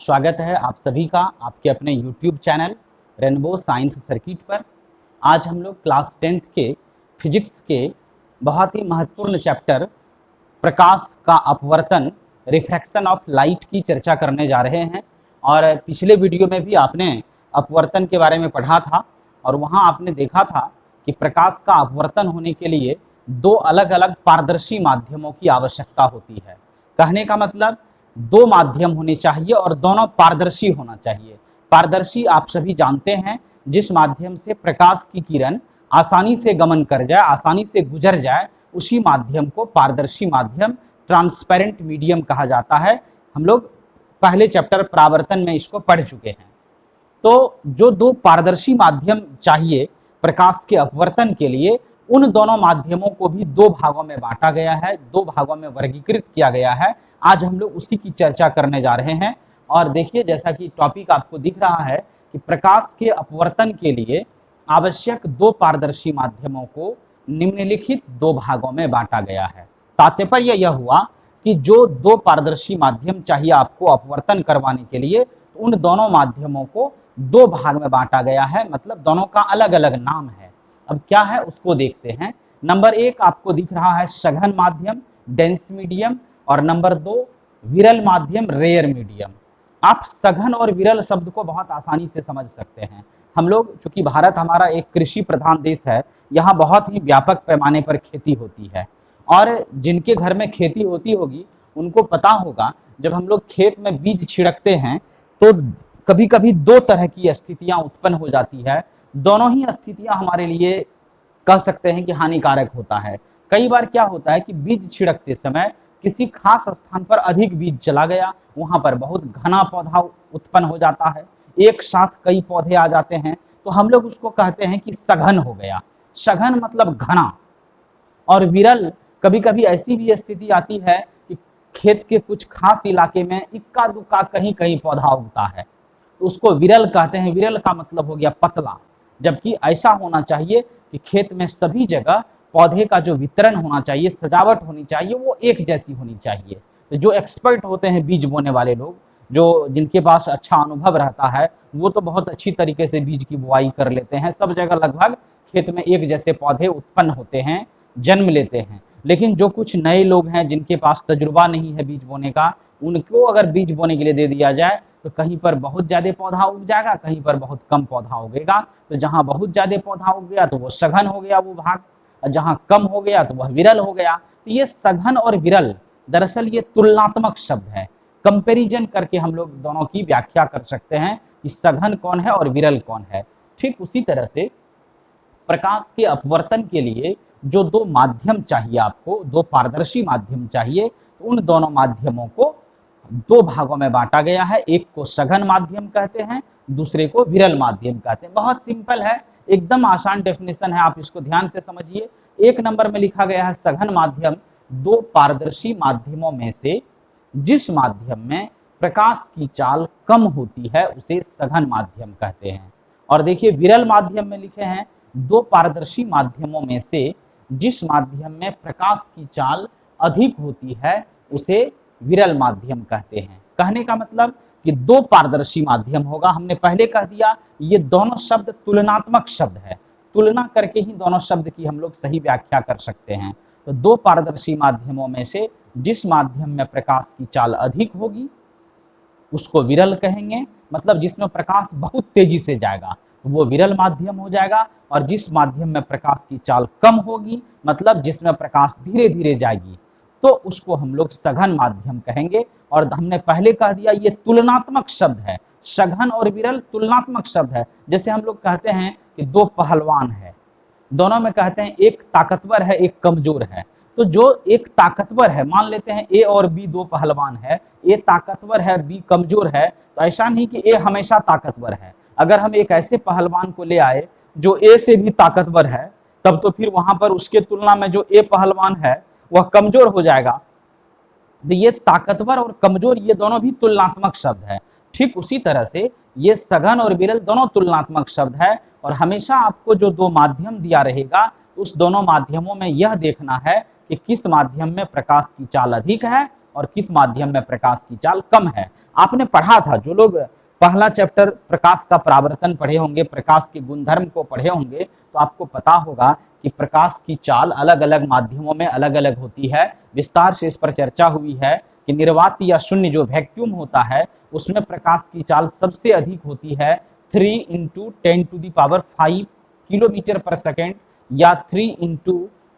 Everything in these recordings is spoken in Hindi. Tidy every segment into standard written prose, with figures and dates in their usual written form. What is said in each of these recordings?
स्वागत है आप सभी का आपके अपने YouTube channel rainbow science circuit पर। आज हम लोग क्लास 10th के फिजिक्स के बहुत ही महत्वपूर्ण चैप्टर प्रकाश का अपवर्तन रिफ्रैक्शन ऑफ लाइट की चर्चा करने जा रहे हैं। और पिछले वीडियो में भी आपने अपवर्तन के बारे में पढ़ा था और वहाँ आपने देखा था कि प्रकाश का अपवर्तन होने के लिए दो अलग अलग पारदर्शी माध्यमों की आवश्यकता होती है। कहने का मतलब दो माध्यम होने चाहिए और दोनों पारदर्शी होना चाहिए। पारदर्शी आप सभी जानते हैं, जिस माध्यम से प्रकाश की किरण आसानी से गमन कर जाए, आसानी से गुजर जाए, उसी माध्यम को पारदर्शी माध्यम ट्रांसपेरेंट मीडियम कहा जाता है। हम लोग पहले चैप्टर परावर्तन में इसको पढ़ चुके हैं। तो जो दो पारदर्शी माध्यम चाहिए प्रकाश के अपवर्तन के लिए, उन दोनों माध्यमों को भी दो भागों में बांटा गया है, दो भागों में वर्गीकृत किया गया है। आज हम लोग उसी की चर्चा करने जा रहे हैं। और देखिए, जैसा कि टॉपिक आपको दिख रहा है कि प्रकाश के अपवर्तन के लिए आवश्यक दो पारदर्शी माध्यमों को निम्नलिखित दो भागों में बांटा गया है। तात्पर्य यह हुआ कि जो दो पारदर्शी माध्यम चाहिए आपको अपवर्तन करवाने के लिए, तो उन दोनों माध्यमों को दो भाग में बांटा गया है, मतलब दोनों का अलग अलग नाम है। अब क्या है उसको देखते हैं। नंबर एक आपको दिख रहा है सघन माध्यम, डेंस मीडियम, और नंबर दो विरल माध्यम, रेयर मीडियम। आप सघन और विरल शब्द को बहुत आसानी से समझ सकते हैं। हम लोग, चूंकि भारत हमारा एक कृषि प्रधान देश है, यहाँ बहुत ही व्यापक पैमाने पर खेती होती है। और जिनके घर में खेती होती होगी उनको पता होगा, जब हम लोग खेत में बीज छिड़कते हैं तो कभी कभी दो तरह की स्थितियां उत्पन्न हो जाती है। दोनों ही स्थितियां हमारे लिए कह सकते हैं कि हानिकारक होता है। कई बार क्या होता है कि बीज छिड़कते समय किसी खास स्थान पर अधिक बीज चला गया, वहां पर बहुत घना पौधा उत्पन्न हो जाता है, एक साथ कई पौधे आ जाते हैं, तो हम लोग उसको कहते हैं कि सघन हो गया। सघन मतलब घना। और विरल, कभी कभी ऐसी भी स्थिति आती है कि खेत के कुछ खास इलाके में इक्का दुक्का कहीं कहीं पौधा उगता है, तो उसको विरल कहते हैं। विरल का मतलब हो गया पतला। जबकि ऐसा होना चाहिए कि खेत में सभी जगह पौधे का जो वितरण होना चाहिए, सजावट होनी चाहिए, वो एक जैसी होनी चाहिए। तो जो एक्सपर्ट होते हैं बीज बोने वाले लोग, जो जिनके पास अच्छा अनुभव रहता है, वो तो बहुत अच्छी तरीके से बीज की बुआई कर लेते हैं। सब जगह लगभग खेत में एक जैसे पौधे उत्पन्न होते हैं, जन्म लेते हैं। लेकिन जो कुछ नए लोग हैं जिनके पास तजुर्बा नहीं है बीज बोने का, उनको अगर बीज बोने के लिए दे दिया जाए तो कहीं पर बहुत ज्यादा पौधा उग जाएगा, कहीं पर बहुत कम पौधा उगेगा। तो जहां बहुत ज्यादा पौधा उग गया तो वो सघन हो गया वो भाग, और जहां कम हो गया तो वह विरल हो गया। तो ये सघन और विरल दरअसल ये तुलनात्मक शब्द है। कंपैरिजन करके हम लोग दोनों की व्याख्या कर सकते हैं कि सघन कौन है और विरल कौन है। ठीक उसी तरह से प्रकाश के अपवर्तन के लिए जो दो माध्यम चाहिए आपको, दो पारदर्शी माध्यम चाहिए, तो उन दोनों माध्यमों को दो भागों में बांटा गया है। एक को सघन माध्यम कहते हैं, दूसरे को विरल माध्यम कहते हैं। बहुत सिंपल है, एकदम आसान डेफिनेशन है, आप इसको ध्यान से समझिए। एक नंबर में लिखा गया है सघन माध्यम दो पारदर्शी माध्यमों में से जिस माध्यम में प्रकाश की चाल कम होती है उसे सघन माध्यम कहते हैं। और देखिए विरल माध्यम में लिखे हैं दो पारदर्शी माध्यमों में से जिस माध्यम में प्रकाश की चाल अधिक होती है उसे विरल माध्यम कहते हैं। कहने का मतलब कि दो पारदर्शी माध्यम होगा। हमने पहले कह दिया ये दोनों शब्द तुलनात्मक शब्द है, तुलना करके ही दोनों शब्द की हम लोग सही व्याख्या कर सकते हैं। तो दो पारदर्शी माध्यमों में से जिस माध्यम में प्रकाश की चाल अधिक होगी उसको विरल कहेंगे, मतलब जिसमें प्रकाश बहुत तेजी से जाएगा वो विरल माध्यम हो जाएगा। और जिस माध्यम में प्रकाश की चाल कम होगी, मतलब जिसमें प्रकाश धीरे धीरे जाएगी, तो उसको हम लोग सघन माध्यम कहेंगे। और हमने पहले कह दिया ये तुलनात्मक शब्द है, सघन और विरल तुलनात्मक शब्द है। जैसे हम लोग कहते हैं कि दो पहलवान है, दोनों में कहते हैं एक ताकतवर है एक कमजोर है। तो जो एक ताकतवर है, मान लेते हैं ए और बी दो पहलवान है, ए ताकतवर है बी कमजोर है, तो ऐसा नहीं कि ए हमेशा ताकतवर है। अगर हम एक ऐसे पहलवान को ले आए जो ए से भी ताकतवर है, तब तो फिर वहां पर उसके तुलना में जो ए पहलवान है वह कमजोर हो जाएगा। तो ये ताकतवर और कमजोर ये दोनों भी तुलनात्मक शब्द है। ठीक उसी तरह से ये सघन और विरल दोनों तुलनात्मक शब्द है। और हमेशा आपको जो दो माध्यम दिया रहेगा उस दोनों माध्यमों में यह देखना है कि किस माध्यम में प्रकाश की चाल अधिक है और किस माध्यम में प्रकाश की चाल कम है। आपने पढ़ा था, जो लोग पहला चैप्टर प्रकाश का परावर्तन पढ़े होंगे, प्रकाश के गुणधर्म को पढ़े होंगे, तो आपको पता होगा कि प्रकाश की चाल अलग अलग माध्यमों में अलग अलग होती है। विस्तार से इस पर चर्चा हुई है कि निर्वात या शून्य जो वैक्यूम होता है उसमें प्रकाश की चाल सबसे अधिक होती है 3 × 10⁵ किलोमीटर पर सेकेंड या 3 ×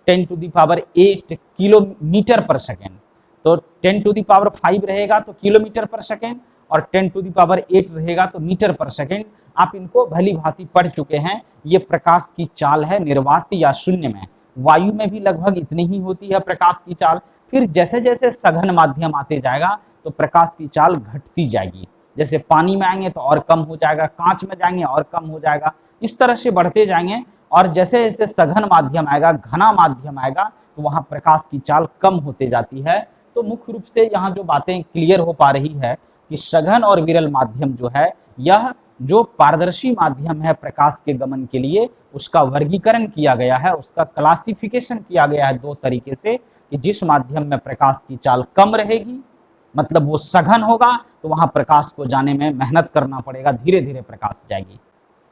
10⁸ किलोमीटर पर सेकेंड। तो 10⁵ रहेगा तो किलोमीटर पर सेकेंड और 10⁸ रहेगा तो मीटर पर सेकेंड। आप इनको भली भांति पढ़ चुके हैं। ये प्रकाश की चाल है निर्वात या शून्य में। वायु में भी लगभग इतनी ही होती है प्रकाश की चाल। फिर जैसे जैसे सघन माध्यम आते जाएगा तो प्रकाश की चाल घटती जाएगी। जैसे पानी में आएंगे तो और कम हो जाएगा, कांच में जाएंगे और कम हो जाएगा, इस तरह से बढ़ते जाएंगे। और जैसे जैसे सघन माध्यम आएगा, घना माध्यम आएगा, तो वहां प्रकाश की चाल कम होते जाती है। तो मुख्य रूप से यहाँ जो बातें क्लियर हो पा रही है कि सघन और विरल माध्यम जो है, यह जो पारदर्शी माध्यम है प्रकाश के गमन के लिए, उसका वर्गीकरण किया गया है, उसका क्लासिफिकेशन किया गया है दो तरीके से, कि जिस माध्यम में प्रकाश की चाल कम रहेगी, मतलब वो सघन होगा, तो वहां प्रकाश को जाने में मेहनत करना पड़ेगा, धीरे धीरे प्रकाश जाएगी।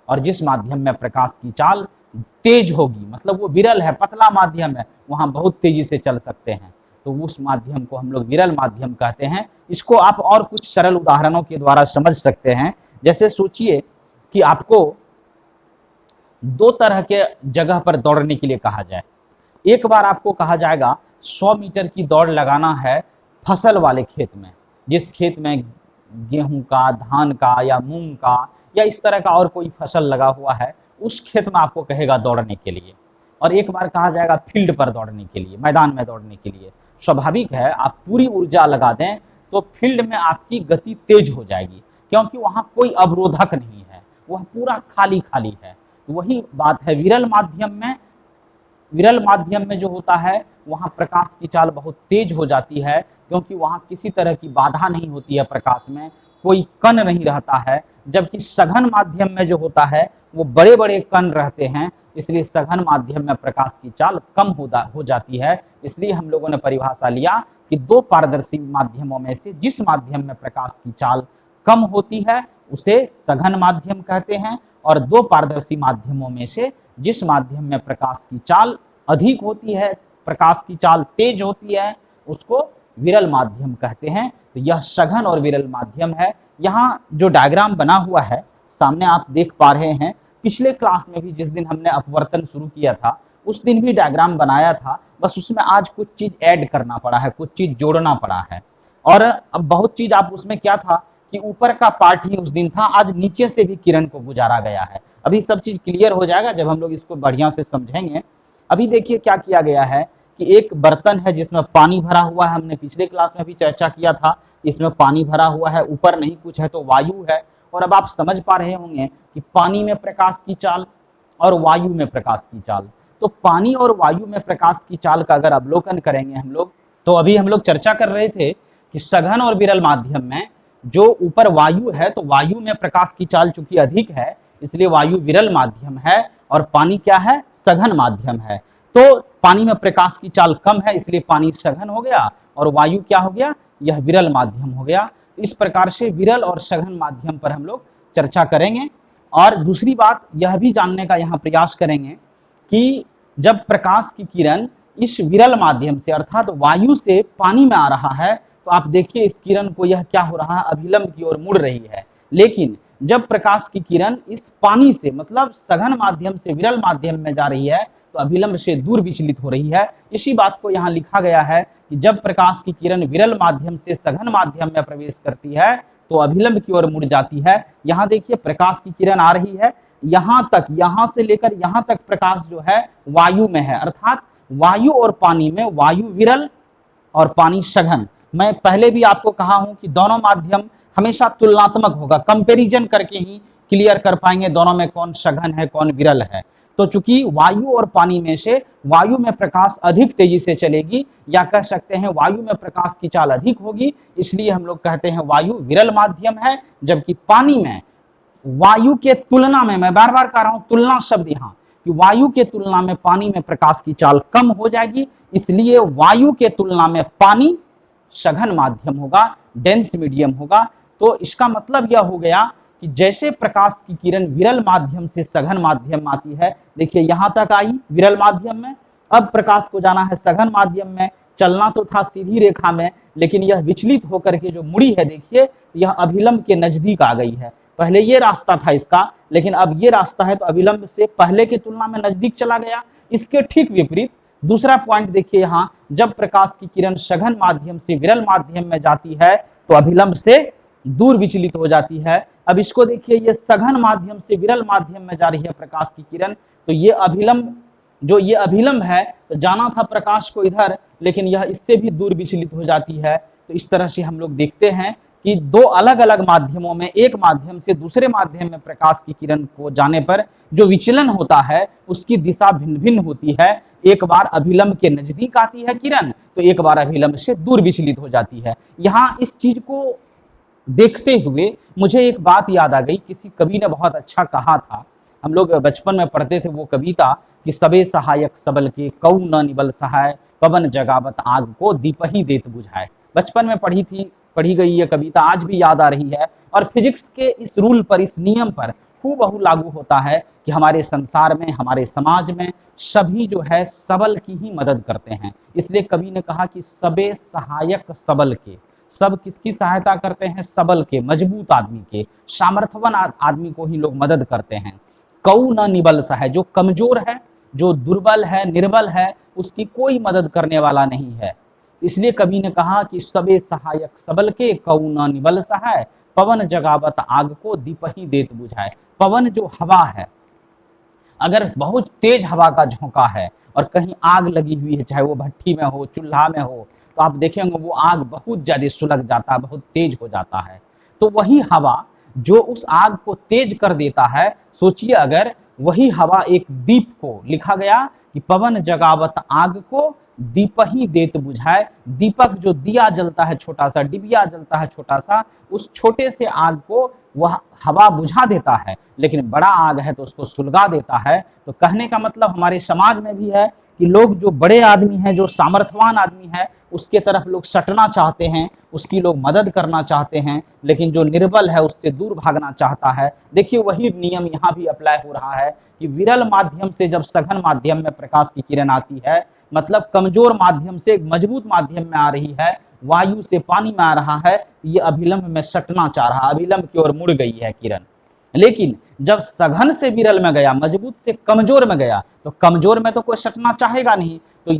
और जिस माध्यम में प्रकाश की चाल तेज होगी, मतलब वो विरल है, पतला माध्यम है, वहां बहुत तेजी से चल सकते हैं, तो उस माध्यम को हम लोग विरल माध्यम कहते हैं। इसको आप और कुछ सरल उदाहरणों के द्वारा समझ सकते हैं। जैसे सोचिए कि आपको दो तरह के जगह पर दौड़ने के लिए कहा जाए। एक बार आपको कहा जाएगा 100 मीटर की दौड़ लगाना है फसल वाले खेत में, जिस खेत में गेहूं का, धान का या मूंग का या इस तरह का और कोई फसल लगा हुआ है, उस खेत में आपको कहेगा दौड़ने के लिए। और एक बार कहा जाएगा फील्ड पर दौड़ने के लिए, मैदान में दौड़ने के लिए। स्वाभाविक है, आप पूरी ऊर्जा लगा दें तो फील्ड में आपकी गति तेज हो जाएगी, क्योंकि वहां कोई अवरोधक नहीं है, वह पूरा खाली खाली है। वही बात है विरल माध्यम में। विरल माध्यम में जो होता है वहां प्रकाश की चाल बहुत तेज हो जाती है, क्योंकि वहां किसी तरह की बाधा नहीं होती है, प्रकाश में कोई कण नहीं रहता है। जबकि सघन माध्यम में जो होता है वो बड़े बड़े कण रहते हैं, इसलिए सघन माध्यम में प्रकाश की चाल कम हो जाती है। इसलिए हम लोगों ने परिभाषा लिया कि दो पारदर्शी माध्यमों में से जिस माध्यम में प्रकाश की चाल कम होती है उसे सघन माध्यम कहते हैं, और दो पारदर्शी माध्यमों में से जिस माध्यम में प्रकाश की चाल अधिक होती है, प्रकाश की चाल तेज होती है, उसको विरल माध्यम कहते हैं। तो यह सघन और विरल माध्यम है। यहाँ जो डायग्राम बना हुआ है सामने आप देख पा रहे हैं, पिछले क्लास में भी जिस दिन हमने अपवर्तन शुरू किया था उस दिन भी डायग्राम बनाया था, बस उसमें आज कुछ चीज ऐड करना पड़ा है, कुछ चीज जोड़ना पड़ा है। और अब बहुत चीज आप उसमें क्या था कि ऊपर का पार्ट ही उस दिन था, आज नीचे से भी किरण को गुजारा गया है। अभी सब चीज क्लियर हो जाएगा जब हम लोग इसको बढ़िया से समझेंगे। अभी देखिए क्या किया गया है कि एक बर्तन है जिसमें पानी भरा हुआ है, हमने पिछले क्लास में भी चर्चा किया था, इसमें पानी भरा हुआ है, ऊपर नहीं कुछ है तो वायु है। और अब आप समझ पा रहे होंगे कि पानी में प्रकाश की चाल और वायु में प्रकाश की चाल। तो पानी और वायु में प्रकाश की चाल का अगर अवलोकन करेंगे हम लोग, तो अभी हम लोग चर्चा कर रहे थे कि सघन और विरल माध्यम में जो ऊपर वायु है, तो वायु में प्रकाश की चाल चूंकि अधिक है इसलिए वायु विरल माध्यम है, और पानी क्या है, सघन माध्यम है। तो पानी में प्रकाश की चाल कम है इसलिए पानी सघन हो गया, और वायु क्या हो गया, यह विरल माध्यम हो गया। इस प्रकार से विरल और सघन माध्यम पर हम लोग चर्चा करेंगे। और दूसरी बात यह भी जानने का यहाँ प्रयास करेंगे कि जब प्रकाश की किरण इस विरल माध्यम से अर्थात वायु से पानी में आ रहा है, तो आप देखिए इस किरण को यह क्या हो रहा है, अभिलंब की ओर मुड़ रही है। लेकिन जब प्रकाश की किरण इस पानी से मतलब सघन माध्यम से विरल माध्यम में जा रही है तो अभिलंब से दूर विचलित हो रही है। इसी बात को यहाँ लिखा गया है कि जब प्रकाश की किरण विरल माध्यम से सघन माध्यम में प्रवेश करती है तो अभिलंब की ओर मुड़ जाती है। यहाँ देखिए प्रकाश की किरण आ रही है, यहाँ तक, यहाँ से लेकर यहाँ तक प्रकाश जो है वायु में है, अर्थात वायु और पानी में वायु विरल और पानी सघन। मैं पहले भी आपको कहा हूं कि दोनों माध्यम हमेशा तुलनात्मक होगा, कंपैरिजन करके ही क्लियर कर पाएंगे दोनों में कौन सघन है कौन विरल है। तो चूंकि वायु और पानी में से वायु में प्रकाश अधिक तेजी से चलेगी, या कह सकते हैं वायु में प्रकाश की चाल अधिक होगी, इसलिए हम लोग कहते हैं वायु विरल माध्यम है। जबकि पानी में वायु के तुलना में, मैं बार बार कह रहा हूं तुलना शब्द यहाँ, कि वायु के तुलना में पानी में प्रकाश की चाल कम हो जाएगी, इसलिए वायु के तुलना में पानी सघन माध्यम होगा, डेंस मीडियम होगा। तो इसका मतलब यह हो गया कि जैसे प्रकाश की किरण विरल माध्यम से सघन माध्यम में आती है, देखिए यहां तक आई विरल माध्यम में, अब प्रकाश को जाना है सघन माध्यम में। चलना तो था सीधी रेखा में, लेकिन यह विचलित होकर के जो मुड़ी है, देखिए यह अभिलंब के नजदीक आ गई है। पहले ये रास्ता था इसका, लेकिन अब ये रास्ता है तो अभिलंब से पहले की तुलना में नजदीक चला गया। इसके ठीक विपरीत दूसरा पॉइंट देखिए, यहाँ जब प्रकाश की किरण सघन माध्यम से विरल माध्यम में जाती है तो अभिलंब से दूर विचलित हो जाती है। अब इसको देखिए, ये सघन माध्यम से विरल माध्यम में जा रही है प्रकाश की किरण, तो ये अभिलंब, जो ये अभिलंब है, तो जाना था प्रकाश को इधर, लेकिन यह इससे भी दूर विचलित हो जाती है। तो इस तरह से हम लोग देखते हैं कि दो अलग अलग माध्यमों में, एक माध्यम से दूसरे माध्यम में प्रकाश की किरण को जाने पर जो विचलन होता है उसकी दिशा भिन्न भिन्न होती है। एक बार अभिलंब के नजदीक आती है किरण, तो एक बार अभिलंब से दूर विचलित हो जाती है। यहाँ इस चीज को देखते हुए मुझे एक बात याद आ गई, किसी कवि ने बहुत अच्छा कहा था, हम लोग बचपन में पढ़ते थे वो कविता कि सबे सहायक सबल के कौ न निबल सहाय, पवन जगावत आग को दीपहि देत बुझाए। बचपन में पढ़ी गई ये कविता आज भी याद आ रही है, और फिजिक्स के इस रूल पर, इस नियम पर हूबहू लागू होता है कि हमारे संसार में, हमारे समाज में सभी जो है सबल की ही मदद करते हैं। इसलिए कवि ने कहा कि सबे सहायक सबल के, सब किसकी सहायता करते हैं? सबल के, मजबूत आदमी के, सामर्थ्यवान आदमी को ही लोग मदद करते हैं। कौ न निबल सहाय, जो कमजोर है, जो दुर्बल है, निर्बल है, उसकी कोई मदद करने वाला नहीं है। इसलिए कवि ने कहा कि सबे सहायक सबल के, कौ न निबल सहाय, पवन जगावत आग को दीपहि देत बुझाए। पवन जो हवा है, अगर बहुत तेज हवा का झोंका है और कहीं आग लगी हुई है, चाहे वो भट्टी में हो, चूल्हा में हो, तो आप देखेंगे वो आग बहुत ज्यादा सुलग जाता है, बहुत तेज हो जाता है। तो वही हवा जो उस आग को तेज कर देता है, सोचिए अगर वही हवा एक दीप को, लिखा गया कि पवन जगावत आग को दीपहि देत बुझाए, दीपक जो दिया जलता है, छोटा सा डिबिया जलता है छोटा सा, उस छोटे से आग को वह हवा बुझा देता है, लेकिन बड़ा आग है तो उसको सुलगा देता है। तो कहने का मतलब हमारे समाज में भी है कि लोग जो बड़े आदमी हैं, जो सामर्थ्यवान आदमी है, उसके तरफ लोग सटना चाहते हैं, उसकी लोग मदद करना चाहते हैं, लेकिन जो निर्बल है उससे दूर भागना चाहता है। देखिए वही नियम यहाँ भी अप्लाई हो रहा है कि विरल माध्यम से जब सघन माध्यम में प्रकाश की किरण आती है, मतलब कमजोर माध्यम से एक मजबूत माध्यम में आ रही है, वायु से पानी में आ रहा है, ये अभिलंब में सटना चाह रहा है, अभिलंब की ओर मुड़ गई है किरण। लेकिन जब सघन से विरल में गया, मजबूत से कमजोर में गया, तो कमजोर में तो कोई सटना चाहेगा नहीं, तो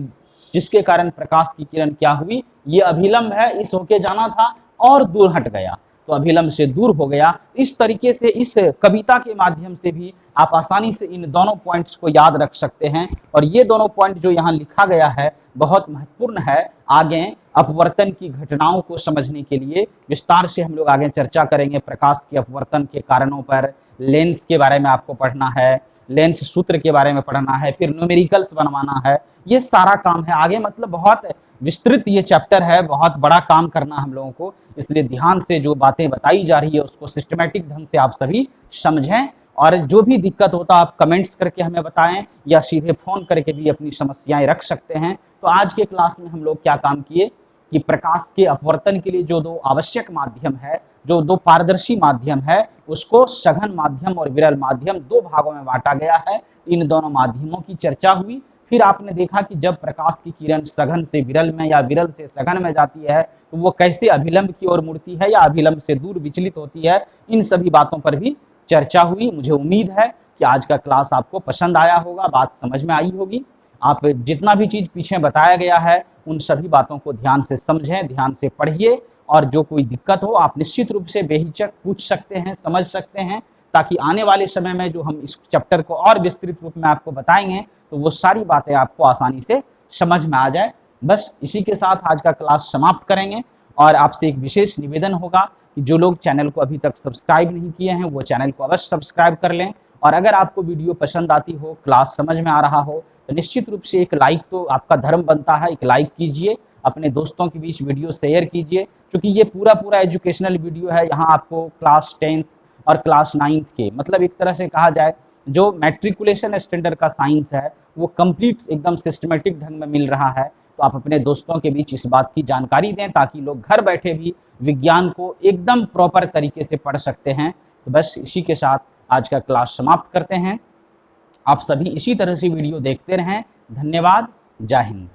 जिसके कारण प्रकाश की किरण क्या हुई, ये अभिलंब है, इस होके जाना था और दूर हट गया, तो अभिलंब से दूर हो गया। इस तरीके से इस कविता के माध्यम से भी आप आसानी से इन दोनों पॉइंट्स को याद रख सकते हैं। और ये दोनों पॉइंट जो यहाँ लिखा गया है बहुत महत्वपूर्ण है, आगे अपवर्तन की घटनाओं को समझने के लिए विस्तार से हम लोग आगे चर्चा करेंगे। प्रकाश के अपवर्तन के कारणों पर, लेंस के बारे में आपको पढ़ना है, लेंस सूत्र के बारे में पढ़ना है, फिर न्यूमेरिकल्स बनवाना है, ये सारा काम है आगे। मतलब बहुत विस्तृत ये चैप्टर है, बहुत बड़ा काम करना हम लोगों को, इसलिए ध्यान से जो बातें बताई जा रही है उसको सिस्टमेटिक ढंग से आप सभी समझें। और जो भी दिक्कत होता आप कमेंट्स करके हमें बताएं, या सीधे फोन करके भी अपनी समस्याएं रख सकते हैं। तो आज के क्लास में हम लोग क्या काम किए कि प्रकाश के अपवर्तन के लिए जो दो आवश्यक माध्यम है, जो दो पारदर्शी माध्यम है, उसको सघन माध्यम और विरल माध्यम दो भागों में बांटा गया है। इन दोनों माध्यमों की चर्चा हुई। फिर आपने देखा कि जब प्रकाश की किरण सघन से विरल में या विरल से सघन में जाती है तो वो कैसे अभिलंब की ओर मुड़ती है या अभिलंब से दूर विचलित होती है, इन सभी बातों पर भी चर्चा हुई। मुझे उम्मीद है कि आज का क्लास आपको पसंद आया होगा, बात समझ में आई होगी। आप जितना भी चीज पीछे बताया गया है उन सभी बातों को ध्यान से समझें, ध्यान से पढ़िए, और जो कोई दिक्कत हो आप निश्चित रूप से बेहिचक पूछ सकते हैं, समझ सकते हैं, ताकि आने वाले समय में जो हम इस चैप्टर को और विस्तृत रूप में आपको बताएंगे तो वो सारी बातें आपको आसानी से समझ में आ जाए। बस इसी के साथ आज का क्लास समाप्त करेंगे, और आपसे एक विशेष निवेदन होगा कि जो लोग चैनल को अभी तक सब्सक्राइब नहीं किए हैं वो चैनल को अवश्य सब्सक्राइब कर लें। और अगर आपको वीडियो पसंद आती हो, क्लास समझ में आ रहा हो, तो निश्चित रूप से एक लाइक तो आपका धर्म बनता है, एक लाइक कीजिए, अपने दोस्तों के बीच वीडियो शेयर कीजिए, क्योंकि ये पूरा एजुकेशनल वीडियो है। यहाँ आपको क्लास 10th और क्लास 9th के, मतलब एक तरह से कहा जाए जो मैट्रिकुलेशन स्टैंडर्ड का साइंस है वो कंप्लीट एकदम सिस्टमेटिक ढंग में मिल रहा है। तो आप अपने दोस्तों के बीच इस बात की जानकारी दें ताकि लोग घर बैठे भी विज्ञान को एकदम प्रॉपर तरीके से पढ़ सकते हैं। तो बस इसी के साथ आज का क्लास समाप्त करते हैं। आप सभी इसी तरह से वीडियो देखते रहें। धन्यवाद। जय हिंद।